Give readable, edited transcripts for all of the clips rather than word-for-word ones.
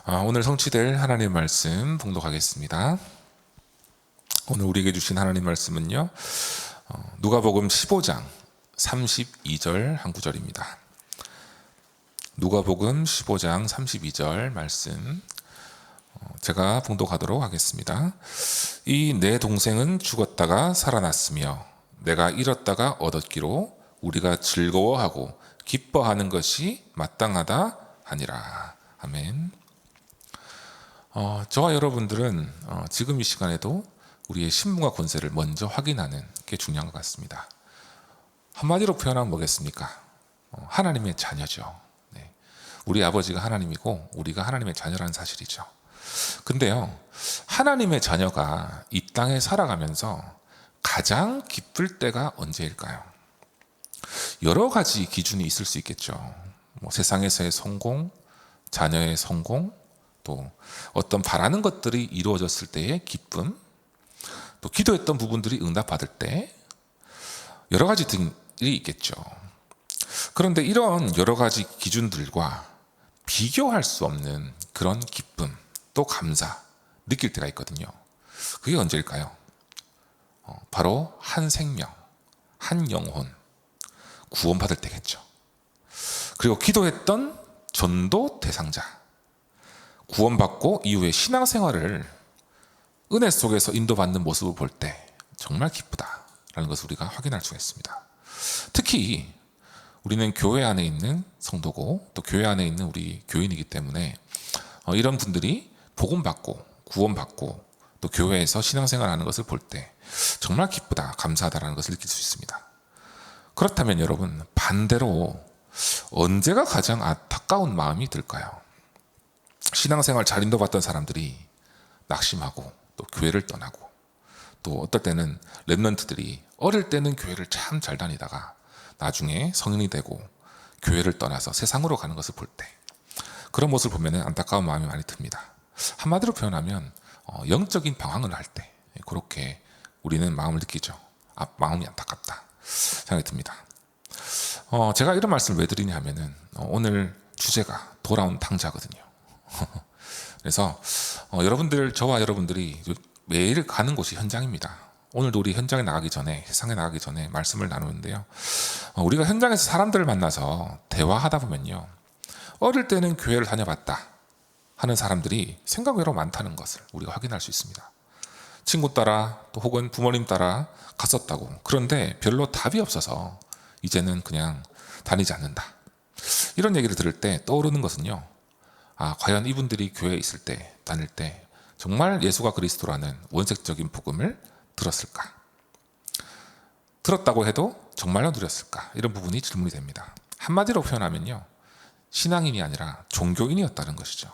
오늘 성취될 하나님의 말씀 봉독하겠습니다. 오늘 우리에게 주신 하나님의 말씀은요, 누가복음 15장 32절 한 구절입니다. 누가복음 15장 32절 말씀 제가 봉독하도록 하겠습니다. 이 내 동생은 죽었다가 살아났으며 내가 잃었다가 얻었기로 우리가 즐거워하고 기뻐하는 것이 마땅하다 하니라. 아멘. 저와 여러분들은 지금 이 시간에도 우리의 신분과 권세를 먼저 확인하는 게 중요한 것 같습니다. 한마디로 표현하면 뭐겠습니까? 하나님의 자녀죠. 네. 우리 아버지가 하나님이고 우리가 하나님의 자녀라는 사실이죠. 근데요, 하나님의 자녀가 이 땅에 살아가면서 가장 기쁠 때가 언제일까요? 여러 가지 기준이 있을 수 있겠죠. 세상에서의 성공, 자녀의 성공, 또 어떤 바라는 것들이 이루어졌을 때의 기쁨, 또 기도했던 부분들이 응답받을 때, 여러 가지 등이 있겠죠. 그런데 이런 여러 가지 기준들과 비교할 수 없는 그런 기쁨, 또 감사 느낄 때가 있거든요. 그게 언제일까요? 바로 한 생명, 한 영혼 구원받을 때겠죠. 그리고 기도했던 전도 대상자 구원받고 이후에 신앙생활을 은혜 속에서 인도받는 모습을 볼 때 정말 기쁘다라는 것을 우리가 확인할 수가 있습니다. 특히 우리는 교회 안에 있는 성도고 또 교회 안에 있는 우리 교인이기 때문에 이런 분들이 복음받고 구원받고 또 교회에서 신앙생활하는 것을 볼 때 정말 기쁘다, 감사하다라는 것을 느낄 수 있습니다. 그렇다면 여러분, 반대로 언제가 가장 안타까운 마음이 들까요? 신앙생활 잘 인도받던 사람들이 낙심하고 또 교회를 떠나고, 또 어떨 때는 랩런트들이 어릴 때는 교회를 참 잘 다니다가 나중에 성인이 되고 교회를 떠나서 세상으로 가는 것을 볼 때, 그런 모습을 보면 안타까운 마음이 많이 듭니다. 한마디로 표현하면 영적인 방황을 할 때 그렇게 우리는 마음을 느끼죠. 마음이 안타깝다 생각이 듭니다. 제가 이런 말씀을 왜 드리냐 하면은 오늘 주제가 돌아온 탕자거든요. 그래서 저와 여러분들이 매일 가는 곳이 현장입니다. 오늘도 우리 현장에 나가기 전에, 세상에 나가기 전에 말씀을 나누는데요, 우리가 현장에서 사람들을 만나서 대화하다 보면요, 어릴 때는 교회를 다녀봤다 하는 사람들이 생각외로 많다는 것을 우리가 확인할 수 있습니다. 친구 따라 또 혹은 부모님 따라 갔었다고. 그런데 별로 답이 없어서 이제는 그냥 다니지 않는다. 이런 얘기를 들을 때 떠오르는 것은요, 과연 이분들이 교회에 있을 때, 다닐 때 정말 예수가 그리스도라는 원색적인 복음을 들었을까? 들었다고 해도 정말로 누렸을까? 이런 부분이 질문이 됩니다. 한마디로 표현하면요, 신앙인이 아니라 종교인이었다는 것이죠.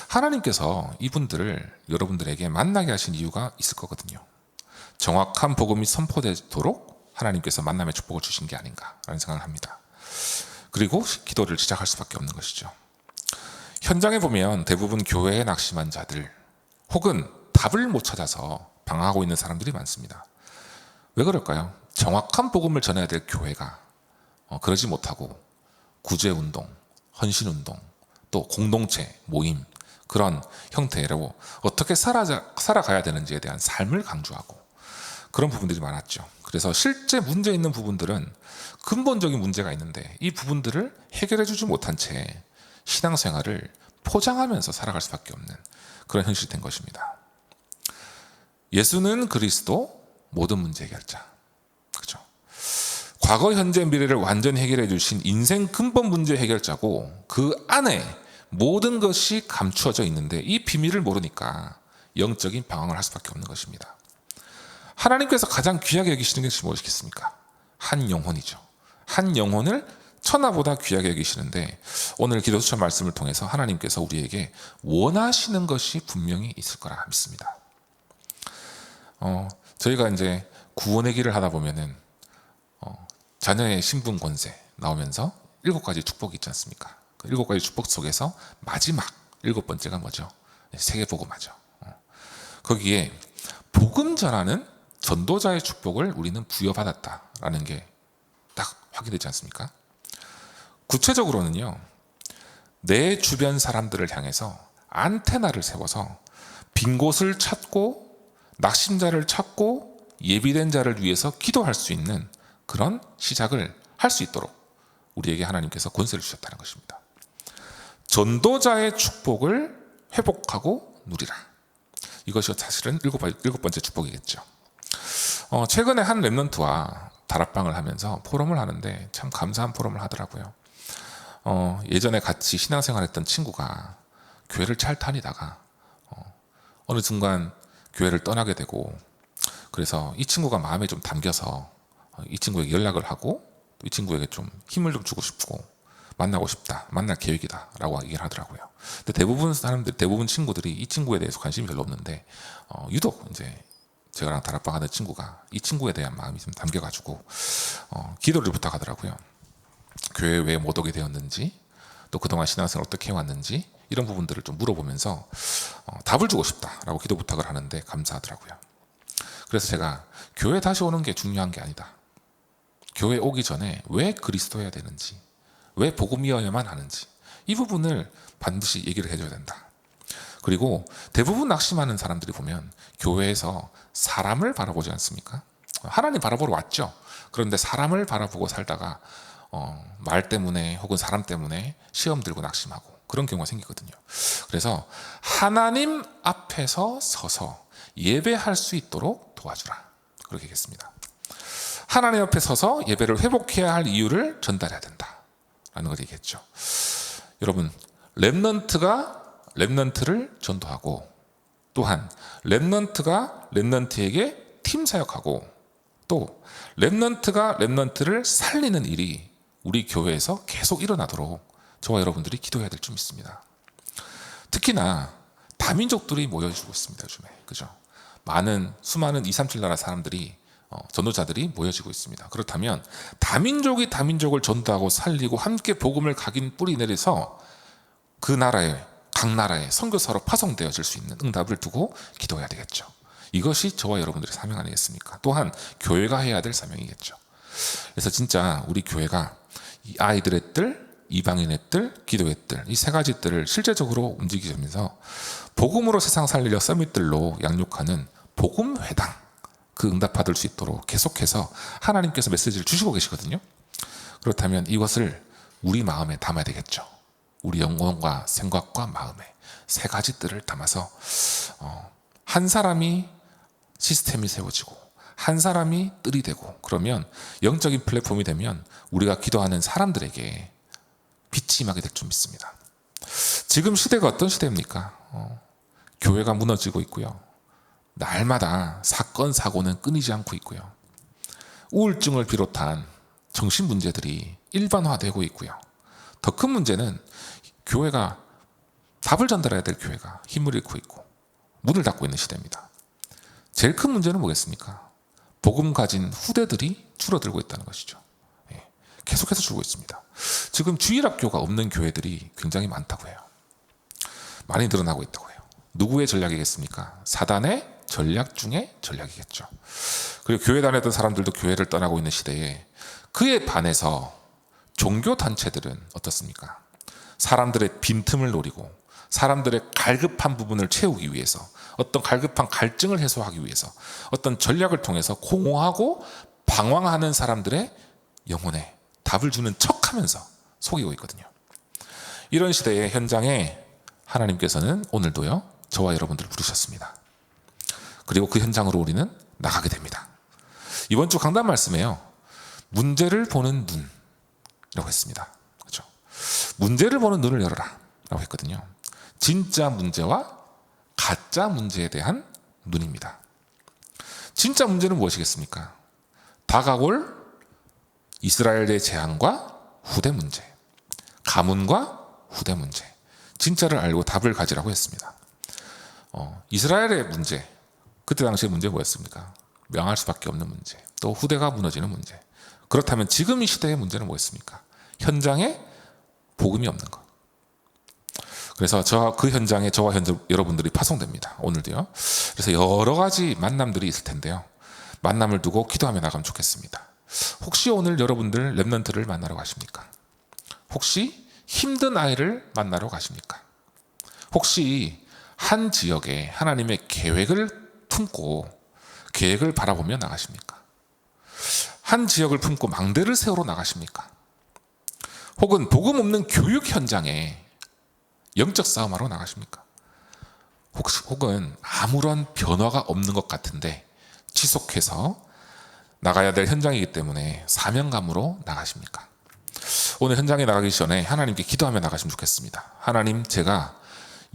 하나님께서 이분들을 여러분들에게 만나게 하신 이유가 있을 거거든요. 정확한 복음이 선포되도록 하나님께서 만남의 축복을 주신 게 아닌가라는 생각을 합니다. 그리고 기도를 시작할 수밖에 없는 것이죠. 현장에 보면 대부분 교회에 낙심한 자들 혹은 답을 못 찾아서 방황하고 있는 사람들이 많습니다. 왜 그럴까요? 정확한 복음을 전해야 될 교회가 그러지 못하고 구제운동, 헌신운동, 또 공동체, 모임, 그런 형태로 어떻게 살아가야 되는지에 대한 삶을 강조하고 그런 부분들이 많았죠. 그래서 실제 문제 있는 부분들은 근본적인 문제가 있는데 이 부분들을 해결해 주지 못한 채 신앙생활을 포장하면서 살아갈 수밖에 없는 그런 현실이 된 것입니다. 예수는 그리스도, 모든 문제 해결자. 그렇죠? 과거, 현재, 미래를 완전히 해결해 주신 인생 근본 문제 해결자고, 그 안에 모든 것이 감추어져 있는데 이 비밀을 모르니까 영적인 방황을 할 수밖에 없는 것입니다. 하나님께서 가장 귀하게 여기시는 것이 무엇이겠습니까? 한 영혼이죠. 한 영혼을 천하보다 귀하게 여기시는데, 오늘 기도 수찬 말씀을 통해서 하나님께서 우리에게 원하시는 것이 분명히 있을 거라 믿습니다. 저희가 이제 구원의 길을 하다 보면은 자녀의 신분 권세 나오면서 7가지 축복이 있지 않습니까? 그 7가지 축복 속에서 마지막 7번째가 뭐죠? 세계복음화죠. 거기에 복음 전하는 전도자의 축복을 우리는 부여받았다라는 게 딱 확인되지 않습니까? 구체적으로는요, 내 주변 사람들을 향해서 안테나를 세워서 빈 곳을 찾고 낙심자를 찾고 예비된 자를 위해서 기도할 수 있는 그런 시작을 할 수 있도록 우리에게 하나님께서 권세를 주셨다는 것입니다. 전도자의 축복을 회복하고 누리라. 이것이 사실은 일곱 번째 축복이겠죠. 최근에 한 렘넌트와 다락방을 하면서 포럼을 하는데 참 감사한 포럼을 하더라고요. 예전에 같이 신앙생활했던 친구가 교회를 잘 다니다가 어느 순간 교회를 떠나게 되고, 그래서 이 친구가 마음에 좀 담겨서 이 친구에게 연락을 하고 이 친구에게 좀 힘을 좀 주고 싶고 만나고 싶다, 만날 계획이다 라고 얘기를 하더라고요. 근데 대부분 친구들이 이 친구에 대해서 관심이 별로 없는데 유독 이제 제가랑 다락방 하는 친구가 이 친구에 대한 마음이 좀 담겨가지고 기도를 부탁하더라고요. 교회에 왜 못 오게 되었는지, 또 그동안 신앙생활 어떻게 해왔는지 이런 부분들을 좀 물어보면서 답을 주고 싶다라고 기도 부탁을 하는데 감사하더라고요. 그래서 제가 교회 다시 오는 게 중요한 게 아니다. 교회 오기 전에 왜 그리스도여야 되는지, 왜 복음이어야만 하는지 이 부분을 반드시 얘기를 해줘야 된다. 그리고 대부분 낙심하는 사람들이 보면 교회에서 사람을 바라보지 않습니까? 하나님 바라보러 왔죠. 그런데 사람을 바라보고 살다가 말 때문에 혹은 사람 때문에 시험 들고 낙심하고 그런 경우가 생기거든요. 그래서 하나님 앞에서 서서 예배할 수 있도록 도와주라, 그렇게 얘기했습니다. 하나님 앞에 서서 예배를 회복해야 할 이유를 전달해야 된다라는 걸 얘기했죠. 여러분, 렘넌트가 렘넌트를 전도하고, 또한 렘넌트가 렘넌트에게 팀 사역하고, 또 렘넌트가 렘넌트를 살리는 일이 우리 교회에서 계속 일어나도록 저와 여러분들이 기도해야 될 줄 믿습니다. 특히나 다민족들이 모여지고 있습니다. 요즘에, 그죠? 수많은 237 나라 사람들이 전도자들이 모여지고 있습니다. 그렇다면 다민족이 다민족을 전도하고 살리고 함께 복음을 각인 뿌리 내려서 그 나라에, 각 나라에 선교사로 파송되어질 수 있는 응답을 두고 기도해야 되겠죠. 이것이 저와 여러분들의 사명 아니겠습니까? 또한 교회가 해야 될 사명이겠죠. 그래서 진짜 우리 교회가 이 아이들의 뜰, 이방인의 뜰, 기도의 뜰, 이 세 가지 뜰을 실제적으로 움직이면서 복음으로 세상 살리려 서밋들로 양육하는 복음회당, 그 응답받을 수 있도록 계속해서 하나님께서 메시지를 주시고 계시거든요. 그렇다면 이것을 우리 마음에 담아야 되겠죠. 우리 영혼과 생각과 마음에 세 가지 뜰을 담아서 한 사람이 시스템이 세워지고 한 사람이 뜰이 되고, 그러면 영적인 플랫폼이 되면 우리가 기도하는 사람들에게 빛이 임하게 될 줄 믿습니다. 지금 시대가 어떤 시대입니까? 교회가 무너지고 있고요. 날마다 사건 사고는 끊이지 않고 있고요. 우울증을 비롯한 정신 문제들이 일반화되고 있고요. 더 큰 문제는 교회가 답을 전달해야 될 교회가 힘을 잃고 있고 문을 닫고 있는 시대입니다. 제일 큰 문제는 뭐겠습니까? 복음 가진 후대들이 줄어들고 있다는 것이죠. 계속해서 줄고 있습니다. 지금 주일학교가 없는 교회들이 굉장히 많다고 해요. 많이 늘어나고 있다고 해요. 누구의 전략이겠습니까? 사단의 전략 중에 전략이겠죠. 그리고 교회 다녔던 사람들도 교회를 떠나고 있는 시대에 그에 반해서 종교단체들은 어떻습니까? 사람들의 빈틈을 노리고 사람들의 갈급한 부분을 채우기 위해서, 어떤 갈급한 갈증을 해소하기 위해서 어떤 전략을 통해서 공허하고 방황하는 사람들의 영혼에 답을 주는 척하면서 속이고 있거든요. 이런 시대의 현장에 하나님께서는 오늘도요, 저와 여러분들을 부르셨습니다. 그리고 그 현장으로 우리는 나가게 됩니다. 이번 주 강단 말씀에요, 문제를 보는 눈이라고 했습니다. 그렇죠? 문제를 보는 눈을 열어라 라고 했거든요. 진짜 문제와 가짜 문제에 대한 눈입니다. 진짜 문제는 무엇이겠습니까? 다가올 이스라엘의 재앙과 후대 문제, 가문과 후대 문제, 진짜를 알고 답을 가지라고 했습니다. 이스라엘의 문제, 그때 당시의 문제 뭐였습니까? 명할 수밖에 없는 문제, 또 후대가 무너지는 문제. 그렇다면 지금 이 시대의 문제는 뭐였습니까? 현장에 복음이 없는 것. 그래서 그 현장에 저와 여러분들이 파송됩니다. 오늘도요. 그래서 여러 가지 만남들이 있을 텐데요. 만남을 두고 기도하며 나가면 좋겠습니다. 혹시 오늘 여러분들 렘넌트를 만나러 가십니까? 혹시 힘든 아이를 만나러 가십니까? 혹시 한 지역에 하나님의 계획을 품고 계획을 바라보며 나가십니까? 한 지역을 품고 망대를 세우러 나가십니까? 혹은 복음 없는 교육 현장에 영적 싸움하러 나가십니까? 혹은 아무런 변화가 없는 것 같은데 지속해서 나가야 될 현장이기 때문에 사명감으로 나가십니까? 오늘 현장에 나가기 전에 하나님께 기도하며 나가시면 좋겠습니다. 하나님, 제가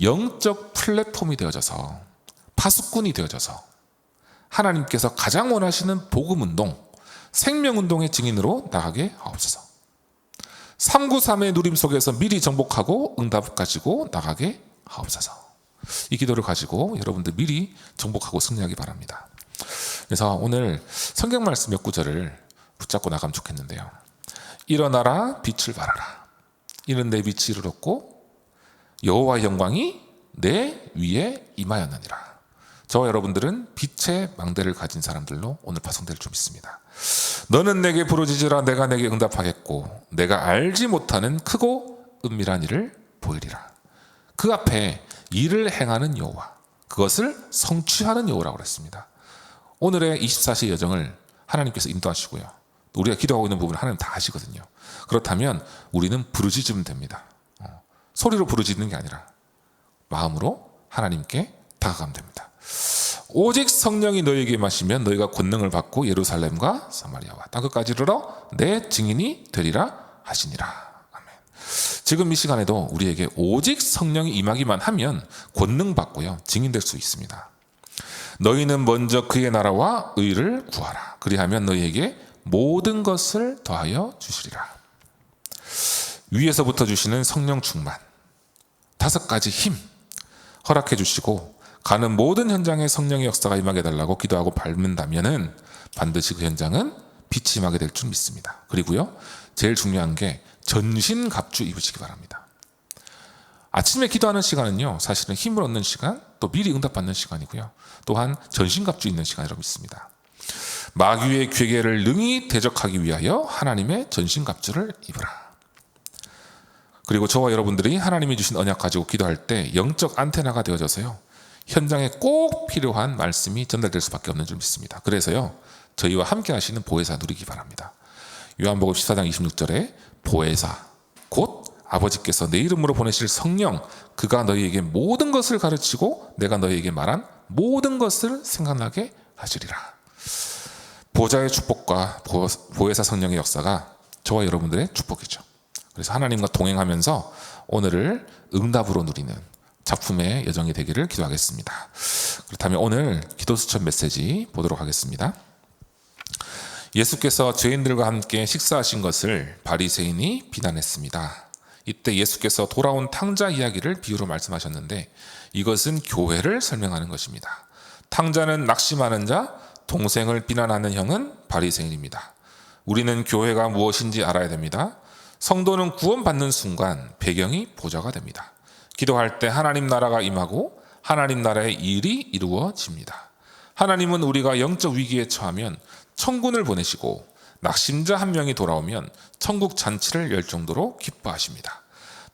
영적 플랫폼이 되어져서 파수꾼이 되어져서 하나님께서 가장 원하시는 복음운동, 생명운동의 증인으로 나가게 하옵소서. 393의 누림 속에서 미리 정복하고 응답 가지고 나가게 하옵소서. 이 기도를 가지고 여러분들 미리 정복하고 승리하기 바랍니다. 그래서 오늘 성경 말씀 몇 구절을 붙잡고 나가면 좋겠는데요. 일어나라, 빛을 발하라. 이는 내 빛이 이르렀고 여호와의 영광이 내 위에 임하였느니라. 저와 여러분들은 빛의 망대를 가진 사람들로 오늘 파송될 줄 믿습니다. 너는 내게 부르짖으라. 내가 내게 응답하겠고 내가 알지 못하는 크고 은밀한 일을 보이리라. 그 앞에 일을 행하는 여호와, 그것을 성취하는 여호와라고 그랬습니다. 오늘의 24시 여정을 하나님께서 인도하시고요, 우리가 기도하고 있는 부분을 하나님 다 아시거든요. 그렇다면 우리는 부르짖으면 됩니다. 소리로 부르짖는 게 아니라 마음으로 하나님께 다가가면 됩니다. 오직 성령이 너희에게 임하시면 너희가 권능을 받고 예루살렘과 사마리아와 땅 끝까지 이르러 내 증인이 되리라 하시니라. 아멘. 지금 이 시간에도 우리에게 오직 성령이 임하기만 하면 권능 받고요, 증인될 수 있습니다. 너희는 먼저 그의 나라와 의를 구하라. 그리하면 너희에게 모든 것을 더하여 주시리라. 위에서부터 주시는 성령 충만, 5가지 힘 허락해 주시고 가는 모든 현장에 성령의 역사가 임하게 해달라고 기도하고 밟는다면은 반드시 그 현장은 빛이 임하게 될 줄 믿습니다. 그리고요, 제일 중요한 게 전신갑주 입으시기 바랍니다. 아침에 기도하는 시간은요, 사실은 힘을 얻는 시간, 또 미리 응답받는 시간이고요, 또한 전신갑주 있는 시간이라고 믿습니다. 마귀의 괴계를 능히 대적하기 위하여 하나님의 전신갑주를 입으라. 그리고 저와 여러분들이 하나님이 주신 언약 가지고 기도할 때 영적 안테나가 되어져서요, 현장에 꼭 필요한 말씀이 전달될 수밖에 없는 줄 믿습니다. 그래서요, 저희와 함께 하시는 보혜사 누리기 바랍니다. 요한복음 14장 26절에 보혜사, 곧 아버지께서 내 이름으로 보내실 성령, 그가 너희에게 모든 것을 가르치고 내가 너희에게 말한 모든 것을 생각나게 하시리라. 보좌의 축복과 보혜사 성령의 역사가 저와 여러분들의 축복이죠. 그래서 하나님과 동행하면서 오늘을 응답으로 누리는 작품의 여정이 되기를 기도하겠습니다. 그렇다면 오늘 기도 수첩 메시지 보도록 하겠습니다. 예수께서 죄인들과 함께 식사하신 것을 바리새인이 비난했습니다. 이때 예수께서 돌아온 탕자 이야기를 비유로 말씀하셨는데 이것은 교회를 설명하는 것입니다. 탕자는 낙심하는 자, 동생을 비난하는 형은 바리새인입니다. 우리는 교회가 무엇인지 알아야 됩니다. 성도는 구원받는 순간 배경이 보좌가 됩니다. 기도할 때 하나님 나라가 임하고 하나님 나라의 일이 이루어집니다. 하나님은 우리가 영적 위기에 처하면 천군을 보내시고 낙심자 한 명이 돌아오면 천국 잔치를 열 정도로 기뻐하십니다.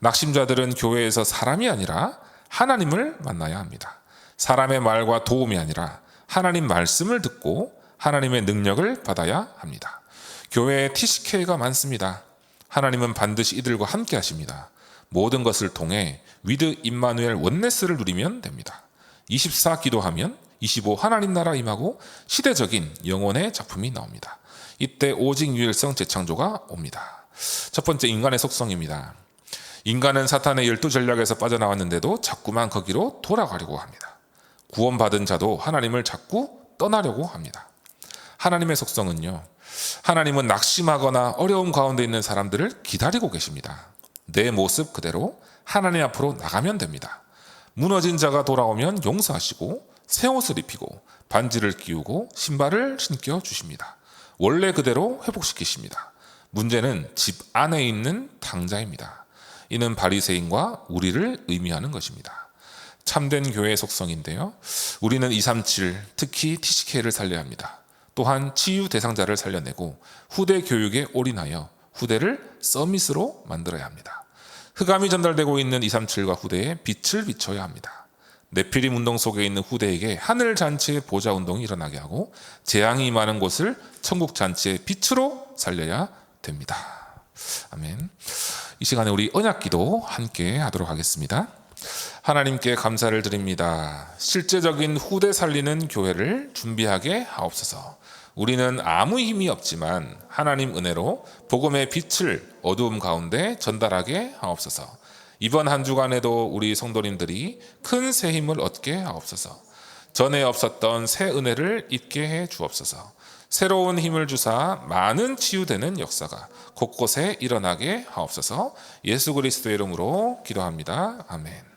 낙심자들은 교회에서 사람이 아니라 하나님을 만나야 합니다. 사람의 말과 도움이 아니라 하나님 말씀을 듣고 하나님의 능력을 받아야 합니다. 교회에 TCK가 많습니다. 하나님은 반드시 이들과 함께 하십니다. 모든 것을 통해 위드 임마누엘 원네스를 누리면 됩니다. 24 기도하면 25 하나님 나라 임하고 시대적인 영혼의 작품이 나옵니다. 이때 오직 유일성 재창조가 옵니다. 첫 번째, 인간의 속성입니다. 인간은 사탄의 12전략에서 빠져나왔는데도 자꾸만 거기로 돌아가려고 합니다. 구원받은 자도 하나님을 자꾸 떠나려고 합니다. 하나님의 속성은요, 하나님은 낙심하거나 어려움 가운데 있는 사람들을 기다리고 계십니다. 내 모습 그대로 하나님 앞으로 나가면 됩니다. 무너진 자가 돌아오면 용서하시고 새 옷을 입히고 반지를 끼우고 신발을 신겨 주십니다. 원래 그대로 회복시키십니다. 문제는 집 안에 있는 탕자입니다. 이는 바리새인과 우리를 의미하는 것입니다. 참된 교회의 속성인데요, 우리는 237, 특히 TCK를 살려야 합니다. 또한 치유 대상자를 살려내고 후대 교육에 올인하여 후대를 서밋으로 만들어야 합니다. 흑암이 전달되고 있는 237과 후대에 빛을 비춰야 합니다. 네피림 운동 속에 있는 후대에게 하늘 잔치의 보좌 운동이 일어나게 하고 재앙이 임하는 곳을 천국 잔치의 빛으로 살려야 됩니다. 아멘. 이 시간에 우리 언약기도 함께 하도록 하겠습니다. 하나님께 감사를 드립니다. 실제적인 후대 살리는 교회를 준비하게 하옵소서. 우리는 아무 힘이 없지만 하나님 은혜로 복음의 빛을 어두움 가운데 전달하게 하옵소서. 이번 한 주간에도 우리 성도님들이 큰 새 힘을 얻게 하옵소서. 전에 없었던 새 은혜를 입게 해 주옵소서. 새로운 힘을 주사 많은 치유되는 역사가 곳곳에 일어나게 하옵소서. 예수 그리스도의 이름으로 기도합니다. 아멘.